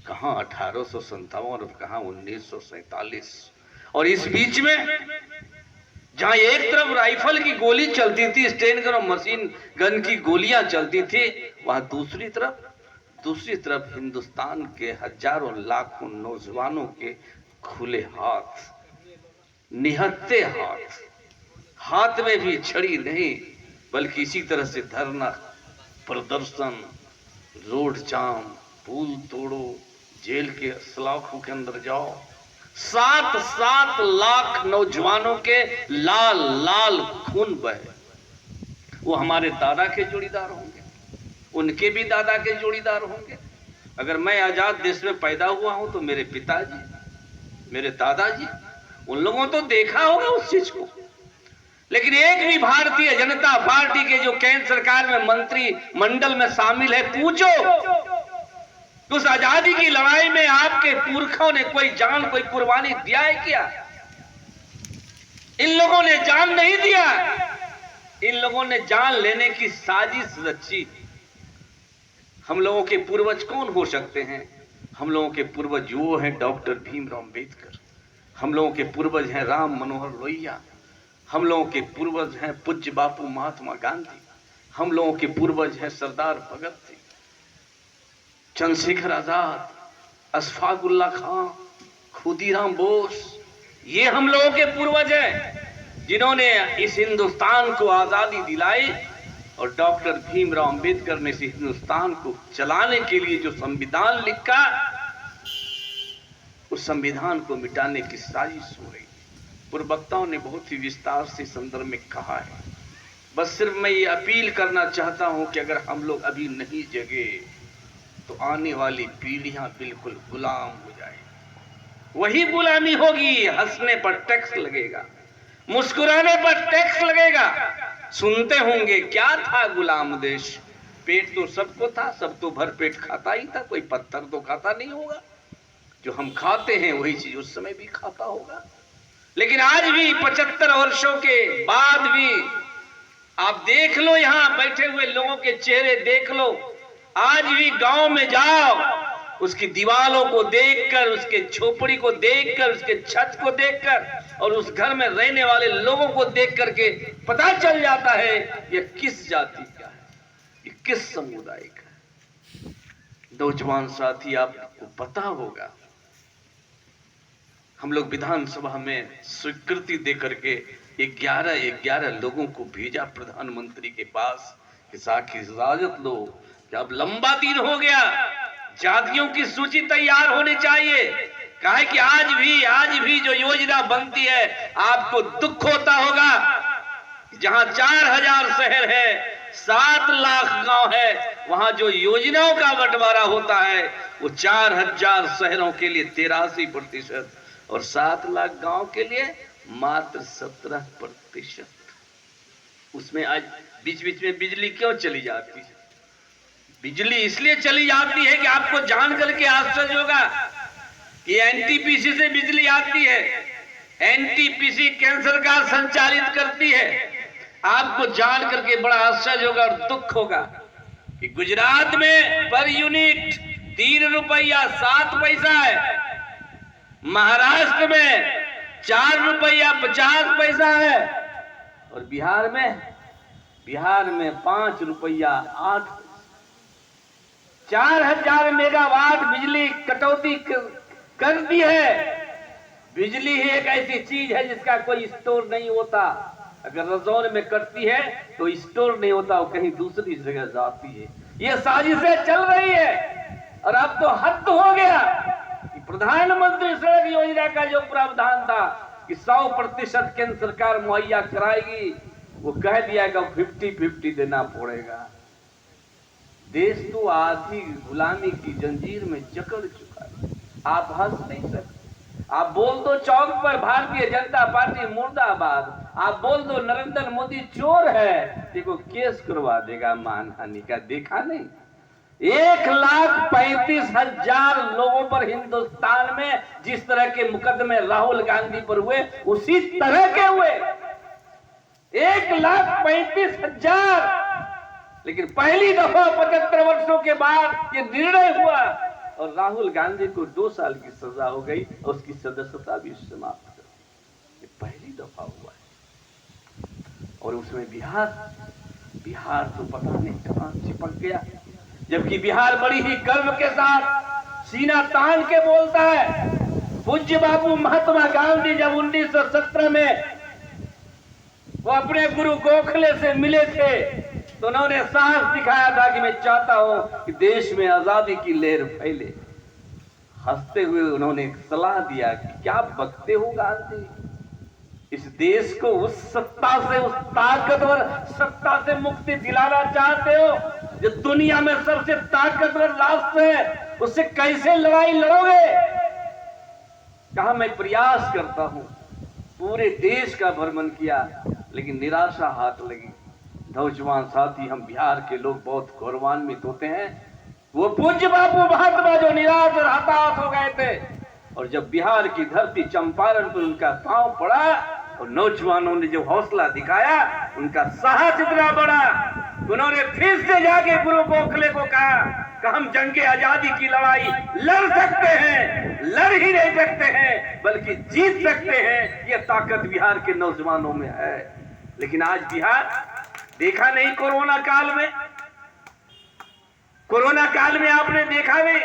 कहाँ 1857 और कहाँ 1947। और इस बीच में जहां एक तरफ राइफल की गोली चलती थी, स्टेन गन और मशीन गन की गोलियां चलती थी, वहां दूसरी तरफ हिंदुस्तान के हजारों लाखों नौजवानों के खुले हाथ, निहत्थे हाथ, हाथ में भी छड़ी नहीं बल्कि इसी तरह से धरना, प्रदर्शन, रोड जाम, पुल तोड़ो, जेल के सलाखों के अंदर जाओ। 7-7 लाख नौजवानों के लाल लाल खून बहे। वो हमारे दादा के जोड़ीदार होंगे, उनके भी दादा के जोड़ीदार होंगे। अगर मैं आजाद देश में पैदा हुआ हूं तो मेरे पिताजी, मेरे दादाजी, उन लोगों तो देखा होगा उस चीज को। लेकिन एक भी भारतीय जनता पार्टी के जो केंद्र सरकार में मंत्री मंडल में शामिल है, पूछो उस आजादी की लड़ाई में आपके पुरखों ने कोई जान, कोई कुर्बानी दिया है क्या? इन लोगों ने जान नहीं दिया, इन लोगों ने जान लेने की साजिश रची। हम लोगों के पूर्वज कौन हो सकते हैं? हम लोगों के पूर्वज वो हैं डॉक्टर भीमराव अंबेडकर, हम लोगों के पूर्वज हैं राम मनोहर लोहिया, हम लोगों के पूर्वज हैं पूज्य बापू महात्मा गांधी, हम लोगों के पूर्वज हैं सरदार भगत सिंह, चंद्रशेखर आजाद, अशफाकुल्ला खां, खुदीराम बोस। ये हम लोगों के पूर्वज हैं जिन्होंने इस हिंदुस्तान को आजादी दिलाई। और डॉक्टर भीमराव अंबेडकर ने इस हिंदुस्तान को चलाने के लिए जो संविधान लिखा, उस संविधान को मिटाने की साजिश हो रही। पूर्ववक्ताओं ने बहुत ही विस्तार से संदर्भ में कहा है। बस सिर्फ मैं ये अपील करना चाहता हूं कि अगर हम लोग अभी नहीं जगे तो आने वाली पीढ़ियां बिल्कुल गुलाम हो जाएगी। वही गुलामी होगी, हंसने पर टैक्स लगेगा, मुस्कुराने पर टैक्स लगेगा। सुनते होंगे क्या था गुलाम देश, पेट तो सबको था, सब तो भर पेट खाता ही था, कोई पत्थर तो खाता नहीं होगा। जो हम खाते हैं वही चीज उस समय भी खाता होगा। लेकिन आज भी 75 वर्षों के बाद भी आप देख लो, यहां बैठे हुए लोगों के चेहरे देख लो, आज भी गांव में जाओ, उसकी दीवारों को देखकर, उसके झोपड़ी को देखकर, उसके छत को देखकर और उस घर में रहने वाले लोगों को देख करके पता चल जाता है ये किस जाति का है, ये किस समुदाय का है। नौजवान साथी, आपको पता होगा हम लोग विधानसभा में स्वीकृति देकर के 11 लोगों को भेजा प्रधानमंत्री के पास कि साखी इजाजत लो कि अब लंबा दिन हो गया, जातियों की सूची तैयार होनी चाहिए। कहा कि आज भी जो योजना बनती है आपको दुख होता होगा, जहां 4000 शहर है, 7 लाख गांव है, वहां जो योजनाओं का बंटवारा होता है वो 4000 शहरों के लिए 83% और 7 लाख गांव के लिए मात्र 17%। उसमें आज बीच बीच में बिजली क्यों चली जाती है? बिजली इसलिए चली जाती है कि आपको जान करके आश्चर्य होगा कि एनटीपीसी से बिजली आती है। एनटीपीसी केंद्र सरकार संचालित करती है। आपको जान करके बड़ा आश्चर्य होगा और दुख होगा कि गुजरात में पर यूनिट 3 रुपया 7 पैसा है, महाराष्ट्र में 4 रुपया 50 पैसा है और बिहार में 5 रुपया 8 पैसा। 4000 मेगावाट बिजली कटौती कर दी है। बिजली ही एक ऐसी चीज है जिसका कोई स्टोर नहीं होता। अगर रजौन में कटती है तो स्टोर नहीं होता, वो कहीं दूसरी जगह जाती है। ये साजिशें चल रही है और अब तो हद हो गया कि प्रधानमंत्री सड़क योजना का जो प्रावधान था कि 100% केंद्र सरकार मुहैया कराएगी, वो कह दिया कि 50-50 देना पड़ेगा। देश तो आधी गुलामी की जंजीर में जकड़ चुका है। आप हंस नहीं सकते। आप बोल दो चौक पर भारतीय जनता पार्टी मुर्दाबाद, आप बोल दो नरेंद्र मोदी चोर है, देखो केस करवा देगा मानहानि का। देखा नहीं? 1,35,000 लोगों पर हिंदुस्तान में जिस तरह के मुकदमे राहुल गांधी पर हुए उसी तरह के हुए। 1,35,000। लेकिन पहली दफा 75 वर्षों के बाद ये निर्णय हुआ और और राहुल गांधी को 2 साल की सजा हो गई और उसकी सदस्यता भी समाप्त कर दी। ये पहली दफा हुआ है। और उसमें बिहार तो पता नहीं कहां चिपक गया, जबकि बिहार बड़ी ही गर्व के साथ सीना तान के बोलता है। पूज्य बाबू महात्मा गांधी जब 1917 में वो अपने गुरु गोखले से मिले थे तो उन्होंने साहस दिखाया था कि मैं चाहता हूं कि देश में आजादी की लहर फैले। हंसते हुए उन्होंने एक सलाह दिया कि क्या बकते हो गांधी, इस देश को उस सत्ता से, उस ताकतवर सत्ता से मुक्ति दिलाना चाहते हो जो दुनिया में सबसे ताकतवर राष्ट्र है, उससे कैसे लड़ाई लड़ोगे? कहा मैं प्रयास करता हूं। पूरे देश का भ्रमण किया लेकिन निराशा हाथ लगी। नौजवान साथी, हम बिहार के लोग बहुत गौरवान्वित होते हैं। वो पूज्य बापू महात्मा जो निराश और हताश हो गए थे, और जब बिहार की धरती चंपारण पर उनका पांव पड़ा और नौजवानों ने जो हौसला दिखाया, उनका साहस इतना बड़ा, उन्होंने फिर से जाके गुरु गोखले को कहा कि हम जंगे आजादी की लड़ाई लड़ सकते हैं, लड़ ही नहीं सकते हैं बल्कि जीत सकते हैं। ये ताकत बिहार के नौजवानों में है। लेकिन आज बिहार देखा नहीं, कोरोना काल में आपने देखा नहीं,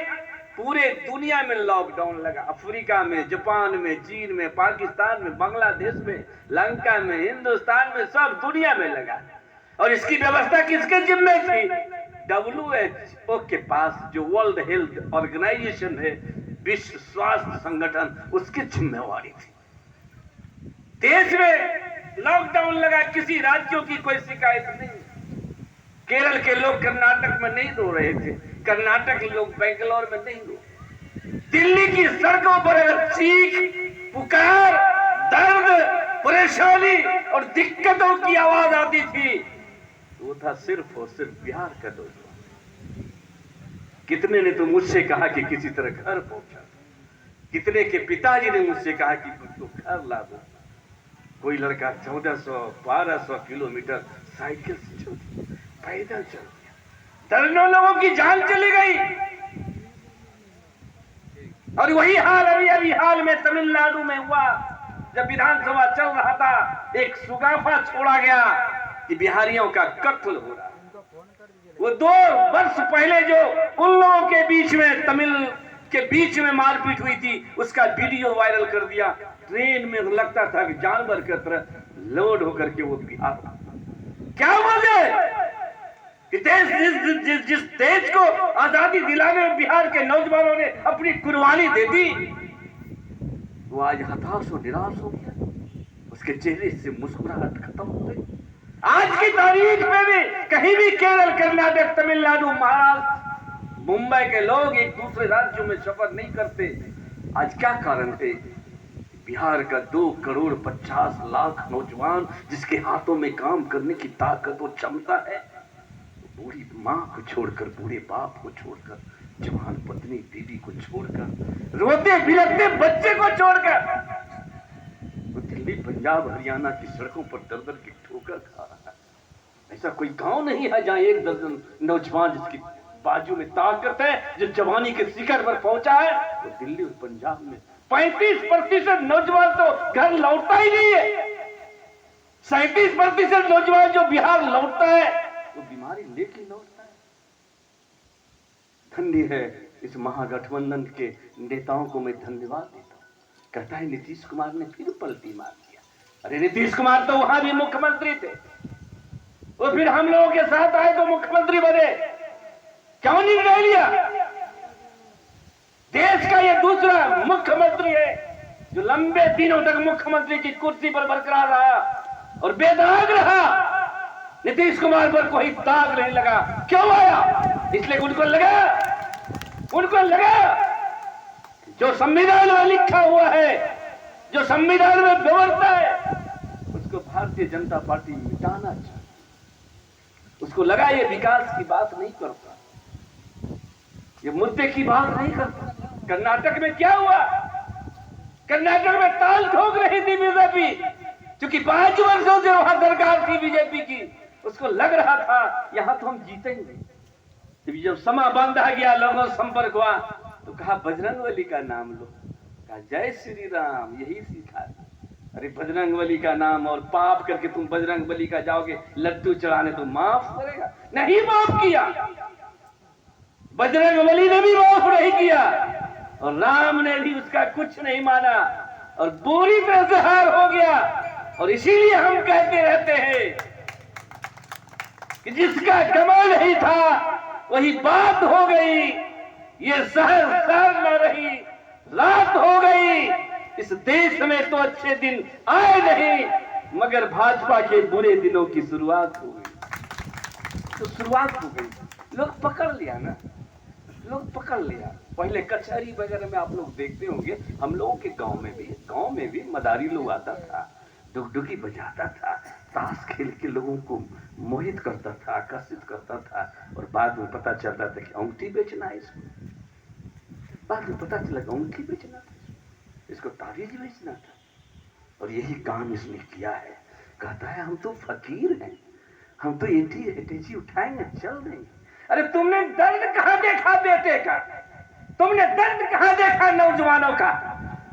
पूरे दुनिया में लॉकडाउन लगा। अफ्रीका में, जापान में, चीन में, पाकिस्तान में, बांग्लादेश में, लंका में, हिंदुस्तान में, सब दुनिया में लगा। और इसकी व्यवस्था किसके जिम्मे थी? WHO के पास, जो वर्ल्ड हेल्थ ऑर्गेनाइजेशन है, विश्व स्वास्थ्य संगठन, उसकी जिम्मेवारी थी। देश में लॉकडाउन लगा, किसी राज्यों की कोई शिकायत नहीं। केरल के लोग कर्नाटक में नहीं रो रहे थे, कर्नाटक के लोग बेंगलोर में नहीं रो। दिल्ली की सड़कों पर अगर चीख पुकार, दर्द, परेशानी और दिक्कतों की आवाज आती थी, वो था सिर्फ और सिर्फ बिहार का नौजवान। कितने ने तो मुझसे कहा कि किसी तरह घर पहुंचा, कितने के पिताजी ने मुझसे कहा कि मुझको घर ला दो। कोई लड़का 1400-1200 किलोमीटर साइकिल से चल दिया, पैदल चल दिया। दर्जनों लोगों की जान चली गई। और वही हाल अभी हाल में तमिलनाडु में हुआ। जब विधानसभा चल रहा था, एक सुगाफा छोड़ा गया कि बिहारियों का कत्ल हो रहा। वो 2 वर्ष पहले जो उन लोगों के बीच में, तमिल के बीच में मारपीट हुई थी, उसका वीडियो वायरल कर दिया। ट्रेन में लगता था कि जानवर की तरह लोड होकर के वो बिहार। क्या वजह कि जिस देश को आजादी दिलाने में बिहार के नौजवानों ने अपनी कुर्बानी दे दी, वो आज हताश और निराश हो गया। उसके चेहरे से मुस्कुराहट खत्म हो गई। आज की तारीख में भी कहीं भी केरल, कर्नाटक, तमिलनाडु, महाराष्ट्र, मुंबई के लोग एक दूसरे राज्यों में सफर नहीं करते। आज क्या कारण है? बिहार का 2,50,00,000 नौजवान जिसके हाथों में काम करने की ताकत और क्षमता है, बूढ़ी माँ को छोड़कर, बूढ़े बाप को छोड़कर, जवान पत्नी बीवी को छोड़कर, रोते बिलखते बच्चे को छोड़कर वो दिल्ली, पंजाब, हरियाणा की सड़कों पर दर दर की ठोकर खा रहा है। ऐसा कोई गांव नहीं है जहां 1 दर्जन नौजवान जिसकी बाजू में ताकत है, जो जवानी के शिखर पर पहुंचा है, वो दिल्ली और पंजाब में 35% नौजवान तो घर लौटता ही नहीं है। 37% नौजवान जो बिहार लौटता है वो बीमारी लेके लौटता है। धन्य है इस महागठबंधन के नेताओं को मैं धन्यवाद देता हूं। कहता है नीतीश कुमार ने फिर पलटी मार दिया। अरे नीतीश कुमार तो वहां भी मुख्यमंत्री थे, वो फिर हम लोगों के साथ आए तो मुख्यमंत्री बने। क्यों निर्णय लिया? देश का ये दूसरा मुख्यमंत्री है जो लंबे दिनों तक मुख्यमंत्री की कुर्सी पर बरकरार रहा और बेदाग रहा। नीतीश कुमार पर कोई दाग नहीं लगा। क्यों आया? इसलिए उनको लगा जो संविधान में लिखा हुआ है, जो संविधान में व्यवस्था है, उसको भारतीय जनता पार्टी मिटाना चाहिए। उसको लगा ये विकास की बात नहीं करता, ये मुद्दे की बात नहीं करता। कर्नाटक में क्या हुआ? कर्नाटक में ताल ठोक रही थी बीजेपी, क्योंकि 5 वर्षों से वहां सरकार थी बीजेपी की। उसको लग रहा था यहां तो हम जीतेंगे। जब समा बंद आ गया, लोगों संपर्क हुआ, तो कहा बजरंगबली का नाम लो, कहा जय श्री राम, यही सीखा। अरे बजरंगबली का नाम और पाप करके तुम बजरंगबली का जाओगे लड्डू चढ़ाने, तो माफ करेगा? नहीं माफ किया, बजरंगबली ने भी माफ नहीं किया और राम ने भी उसका कुछ नहीं माना और बुरी तरह से हार हो गया। और इसीलिए हम कहते रहते हैं कि जिसका कमाल नहीं था वही बात हो गई, ये शहर शहर न रही, रात हो गई। इस देश में तो अच्छे दिन आए नहीं, मगर भाजपा के बुरे दिनों की शुरुआत हो गई। तो शुरुआत हो गई, लोग पकड़ लिया ना, लोग पकड़ लिया। पहले कचहरी वगैरह में आप लोग देखते होंगे, हम लोगों के गांव में भी मदारी लोग आता था, डुगडुगी बजाता था, ताश खेल के लोगों को मोहित करता था, आकर्षित करता था और बाद में पता चलता था कि अंगूठी बेचना है इसको, बाद में पता चला अंगूठी बेचना था, इसको ताबीज बेचना था। और यही काम इसने किया है। कहता है हम तो फकीर हैं, हम तो एटीजी उठाएंगे, चल नहीं। अरे तुमने दर्द कहां देखा बेटे का? तुमने दर्द कहां देखा नौजवानों का?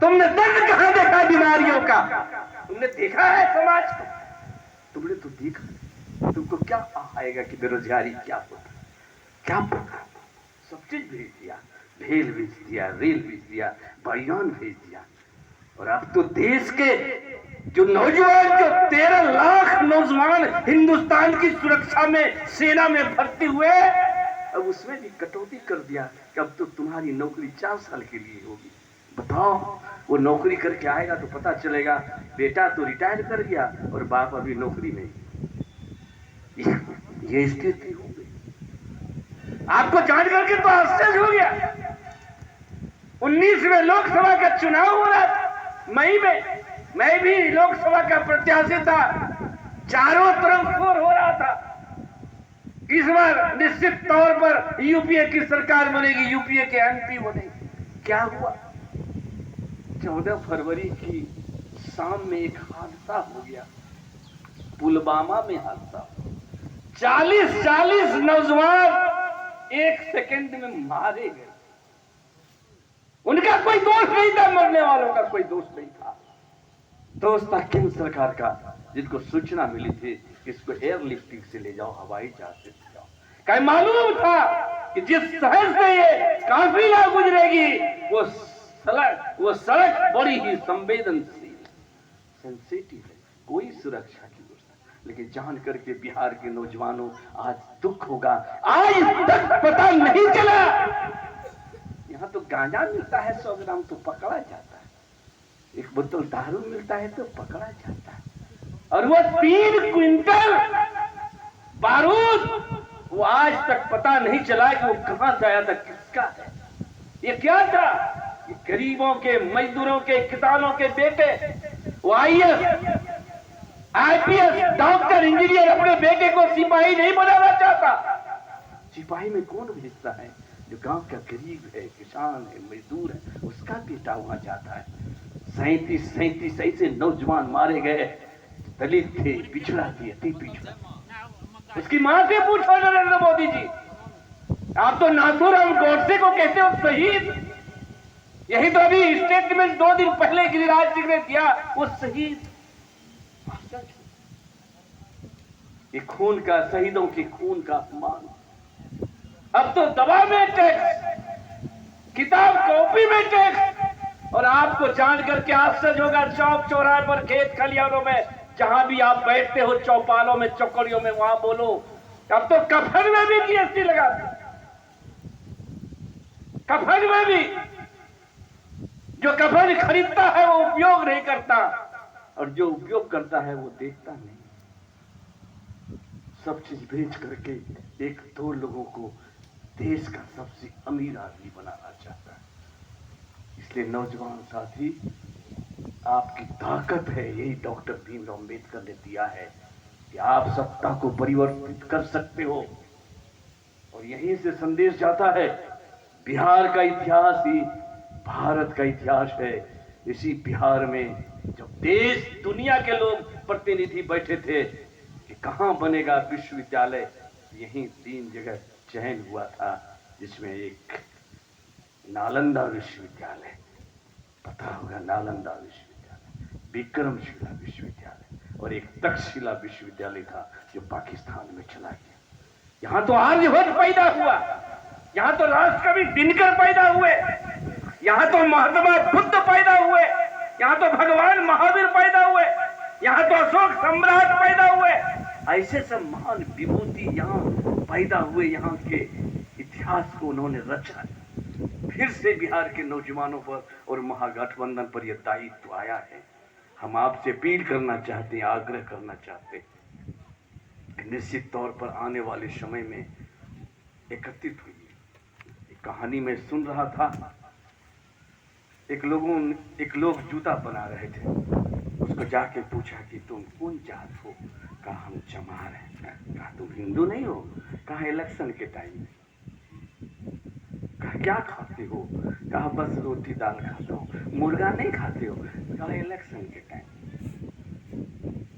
तुमने दर्द कहां देखा बीमारियों का? तुमने देखा है समाज को? तुमने तो देखा, तुमको क्या आएगा कि बेरोजगारी क्या होता, क्या पता? सब चीज भेज दिया, भेल भेज दिया, रेल भेज दिया, बयान भेज दिया। और अब तो देश के जो नौजवान, जो 13 लाख नौजवान हिंदुस्तान की सुरक्षा में सेना में भर्ती हुए, अब उसमें भी कटौती कर दिया कि अब तो तुम्हारी नौकरी 4 साल के लिए होगी। बताओ, वो नौकरी करके आएगा तो पता चलेगा बेटा तो रिटायर कर गया और बाप अभी नौकरी नहीं। ये स्थिति हो गई। आपको जान करके तो आश्चर्य हो गया। 19 में लोकसभा का चुनाव हो रहा था, मई में मैं भी लोकसभा का प्रत्याशी था, चारों तरफ शोर हो रहा था। इस बार निश्चित तौर पर यूपीए की सरकार बनेगी, यूपीए के एमपी बनेगी। क्या हुआ? 14 फरवरी की शाम में एक हादसा हो गया, पुलवामा में हादसा। 40 नौजवान 1 सेकंड में मारे गए। उनका कोई दोष नहीं था, मरने वालों का कोई दोष नहीं था। दोष था केंद्र सरकार का, जिनको सूचना मिली थी कि इसको एयरलिफ्टिंग से ले जाओ, हवाई जहाज से ले जाओ। कहीं मालूम था कि जिस शहर से ये काफिला गुजरेगी वो सड़क बड़ी ही संवेदनशील, सेंसिटिव है, कोई सुरक्षा की व्यवस्था। लेकिन जान करके बिहार के नौजवानों आज दुख होगा, आज तक पता नहीं चला। यहाँ तो गांजा मिलता है 100 ग्राम तो पकड़ा जाता है, एक बोतल दारू मिलता है तो पकड़ा जाता है, और वो 3 क्विंटल बारूद, वो आज तक पता नहीं चला कि वो कहां से आया था, किसका है। ये क्या था? ये गरीबों के, मजदूरों के, किसानों के बेटे। वो आईएएस, आईपीएस, डॉक्टर, इंजीनियर अपने बेटे को सिपाही नहीं बनाना चाहता। सिपाही में कौन भेजता है? जो गांव का गरीब है, किसान है, मजदूर है, उसका बेटा वहां जाता है। 37 ऐसे नौजवान मारे गए, दलित थे, पिछड़ा थे, अति पिछड़ा। उसकी मां से पूछो नरेंद्र मोदी जी, आप तो नाथूराम गोडसे को कहते हो शहीद। यही तो अभी स्टेटमेंट 2 दिन पहले गिरिराज सिंह ने दिया, वो शहीद। ये खून का, शहीदों के खून का अपमान। अब तो दवा में टैक्स, किताब कॉपी में टैक्स। और आपको जान करके आश्चर्य होगा, चौक चौराहे पर, खेत खलियानों में, जहां भी आप बैठते हो, चौपालों में, चौकड़ियों में, वहां बोलो, अब तो कफन में भी जीएसटी लगा दी। कफन में भी। जो कफन खरीदता है वो उपयोग नहीं करता, और जो उपयोग करता है वो देखता नहीं। सब चीज बेच करके 1-2 लोगों को देश का सबसे अमीर आदमी बनाना चाहता है। इसलिए नौजवान साथी, आपकी ताकत है, यही डॉक्टर भीमराव अंबेडकर ने दिया है कि आप सत्ता को परिवर्तित कर सकते हो। और यहीं से संदेश जाता है, बिहार का इतिहास ही भारत का इतिहास है। इसी बिहार में जब देश दुनिया के लोग प्रतिनिधि बैठे थे कि कहां बनेगा विश्वविद्यालय, यहीं 3 जगह चयन हुआ था, जिसमें एक नालंदा विश्वविद्यालय, पता होगा, नालंदा विश्वविद्यालय, विक्रमशिला विश्वविद्यालय और एक तक्षशिला विश्वविद्यालय था जो पाकिस्तान में चला गया। यहां तो आर्यभट्ट पैदा हुआ, यहां तो राष्ट्रकवि दिनकर पैदा हुए, यहां तो महात्मा बुद्ध पैदा हुए, यहां तो भगवान महावीर पैदा हुए, यहां तो अशोक सम्राट पैदा हुए। ऐसे सब महान विभूति यहाँ पैदा हुए, यहाँ के इतिहास को उन्होंने रचा। फिर से बिहार के नौजवानों पर और महागठबंधन पर यह दायित्व आया है। हम आपसे अपील करना चाहते हैं, आग्रह करना चाहते हैं, निश्चित तौर पर आने वाले समय में एकत्रित हुई। एक कहानी में सुन रहा था, एक लोग जूता बना रहे थे, उसको जाके पूछा कि तुम कौन जात हो? कहा हम चमार हैं। कहा तुम हिंदू नहीं हो? कहा इलेक्शन के टाइम में। कहा क्या खाते हो? कहा बस रोटी दाल खाता हूँ। मुर्गा नहीं खाते हो? कहा इलेक्शन के टाइम।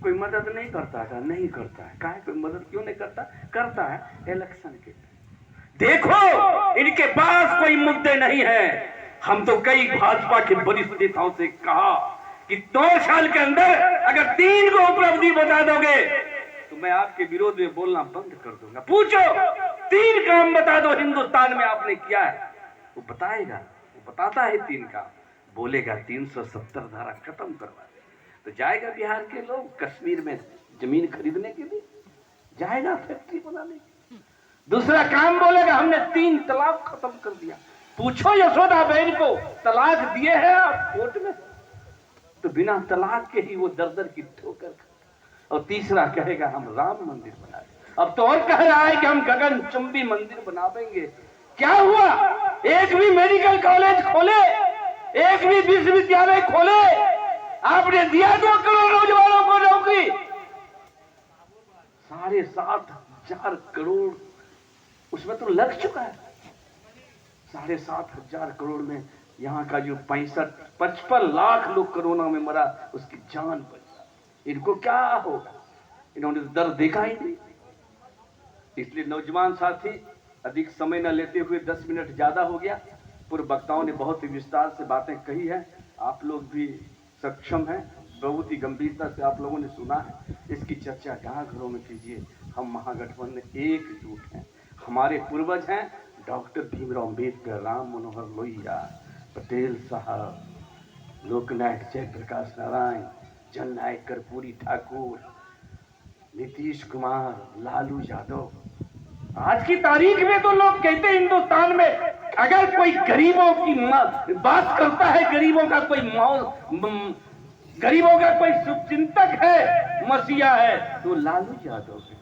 कोई मदद नहीं करता? कहा नहीं करता है। कहा कोई मदद क्यों नहीं करता? करता है इलेक्शन के टाइम। देखो इनके पास कोई मुद्दे नहीं है। हम तो कई भाजपा के वरिष्ठ नेताओं से कहा कि 2 साल के अंदर अगर 3 को उपलब्धि बता दोगे तो मैं आपके विरोध में बोलना बंद कर दूंगा। पूछो 3 काम बता दो हिंदुस्तान में आपने किया है, वो बताएगा, वो बताता है 3 काम। बोलेगा 370 धारा खत्म करवा दे, तो जाएगा बिहार के लोग कश्मीर में जमीन खरीदने के लिए, जाएगा फैक्ट्री बनाने के। दूसरा काम बोलेगा हमने 3 तलाक खत्म कर दिया। पूछो यशोदा बहन को तलाक दिए हैं आप कोर्ट में? तो बिना तलाक के ही वो दर की ठोकर। और तीसरा कहेगा हम राम मंदिर बना दें। अब तो और कह रहा है कि हम गगनचुंबी मंदिर बनावेंगे। क्या हुआ? एक भी मेडिकल कॉलेज खोले, एक भी विश्वविद्यालय खोले? आपने दिया 2 करोड़ नौजवानों को नौकरी। 7,500 करोड़ उसमें तो लग चुका है। 7,500 करोड़ में यहाँ का जो 55 लाख लोग कोरोना में मरा, उसकी जान बची। इनको क्या होगा? इन्होंने तो दर्द देखा ही नहीं। इसलिए नौजवान साथी, अधिक समय न लेते हुए, 10 मिनट ज्यादा हो गया, पूर्व वक्ताओं ने बहुत ही विस्तार से बातें कही है। आप लोग भी सक्षम हैं, बहुत ही गंभीरता से आप लोगों ने सुना है। इसकी चर्चा गांव घरों में कीजिए। हम महागठबंधन एकजुट हैं। हमारे पूर्वज हैं डॉक्टर भीमराव अम्बेडकर, राम मनोहर लोहिया, पटेल साहब, लोकनायक जयप्रकाश नारायण, जननायक कर्पूरी ठाकुर, नीतीश कुमार, लालू यादव। आज की तारीख में तो लोग कहते हैं हिंदुस्तान में अगर कोई गरीबों की बात करता है, गरीबों का कोई शुभचिंतक है, मसीहा है, तो लालू यादव है।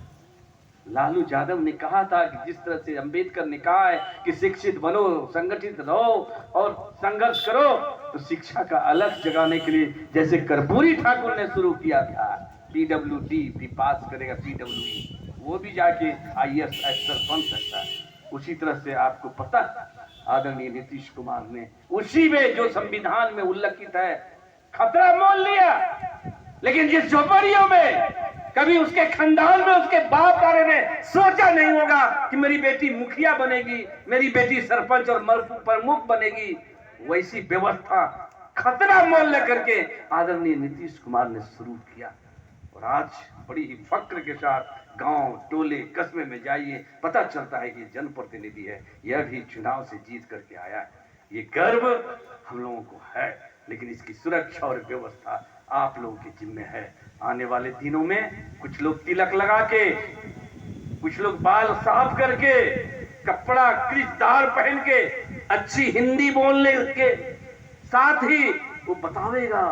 लालू यादव ने कहा था कि जिस तरह से अंबेडकर ने कहा है कि शिक्षित बनो, संगठित रहो और संघर्ष करो, तो शिक्षा का अलग जगाने के लिए जैसे कर्पूरी ठाकुर ने शुरू किया था, PWD भी पास करेगा, PWE, वो भी जाके IAS अफसर बन सकता है। उसी तरह से आपको पता, आदरणीय नीतीश कुमार ने उसी में जो संविधान में उल्लिखित है खतरा मोल लिया। लेकिन जिस झोपड़ियों में कभी उसके खानदान में उसके बाप दादा ने सोचा नहीं होगा कि मेरी बेटी मुखिया बनेगी, मेरी बेटी सरपंच और प्रमुख बनेगी, वैसी व्यवस्था खतरा मोल लेकर के आदरणीय नीतीश कुमार ने शुरू किया। और आज बड़ी ही फक्र के साथ गांव, टोले, कस्बे में जाइए, पता चलता है कि जनप्रतिनिधि है, यह भी चुनाव से जीत करके आया है। ये गर्व हम लोगों को है, लेकिन इसकी सुरक्षा और व्यवस्था आप लोगों के जिम्मे है। आने वाले दिनों में कुछ लोग तिलक लगा के, कुछ लोग बाल साफ करके, कपड़ा क्रिशदार पहन के, अच्छी हिंदी बोलने के साथ ही वो बतावेगा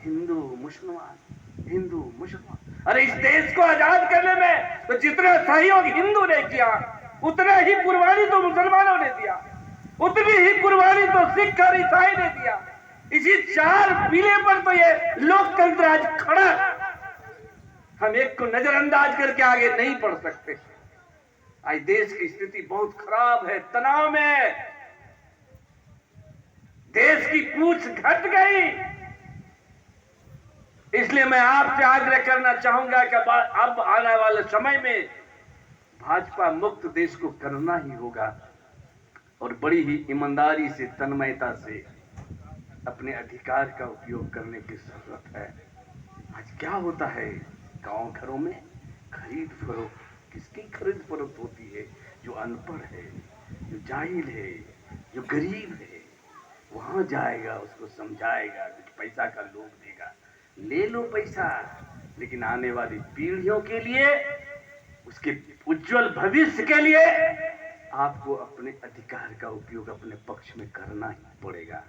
हिंदू मुसलमान, हिंदू मुसलमान। अरे इस देश को आजाद करने में तो जितना सहयोग हिंदू ने किया, उतना ही कुर्बानी तो मुसलमानों ने दिया, उतनी ही कुर्बानी तो सिख और ईसाई ने दिया। इसी 4 पीले पर तो ये लोकतंत्र आज खड़ा। हम एक को नजरअंदाज करके आगे नहीं बढ़ सकते। आज देश की स्थिति बहुत खराब है, तनाव में, देश की पूंछ घट गई। इसलिए मैं आपसे आग्रह करना चाहूंगा कि अब आने वाले समय में भाजपा मुक्त देश को करना ही होगा। और बड़ी ही ईमानदारी से, तन्मयता से अपने अधिकार का उपयोग करने की जरूरत है। आज क्या होता है गांव घरों में, खरीद फरोख्त, किसकी खरीद फरोख्त होती है? जो अनपढ़ है, जो जाहिल है, जो गरीब है, वहां जाएगा, उसको समझाएगा, कुछ पैसा का लोभ देगा, ले लो पैसा, लेकिन आने वाली पीढ़ियों के लिए, उसके उज्जवल भविष्य के लिए आपको अपने अधिकार का उपयोग अपने पक्ष में करना ही पड़ेगा।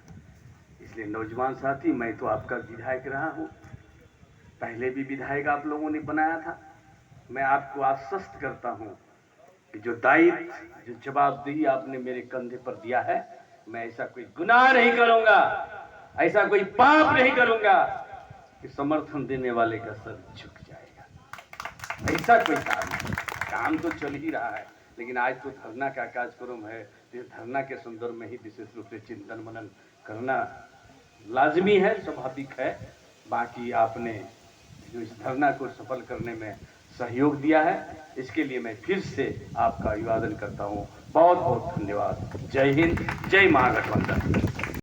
इसलिए नौजवान साथी, मैं तो आपका विधायक रहा हूं, पहले भी विधायक आप लोगों ने बनाया था। मैं आपको आश्वस्त करता हूं कि जो दायित्व, जो जवाबदेही आपने मेरे कंधे पर दिया है, मैं ऐसा कोई गुनाह नहीं करूंगा, ऐसा कोई पाप नहीं करूंगा कि समर्थन देने वाले का सर झुक जाएगा। ऐसा कोई काम नहीं। काम तो चल ही रहा है, लेकिन आज तो धरना का कार्यक्रम है, तो इस धरना के संदर्भ में ही विशेष रूप से चिंतन मनन करना लाजमी है, स्वाभाविक है। बाकी आपने जो इस धरना को सफल करने में सहयोग दिया है, इसके लिए मैं फिर से आपका अभिवादन करता हूँ। बहुत बहुत धन्यवाद। जय हिंद, जय महागठबंधन।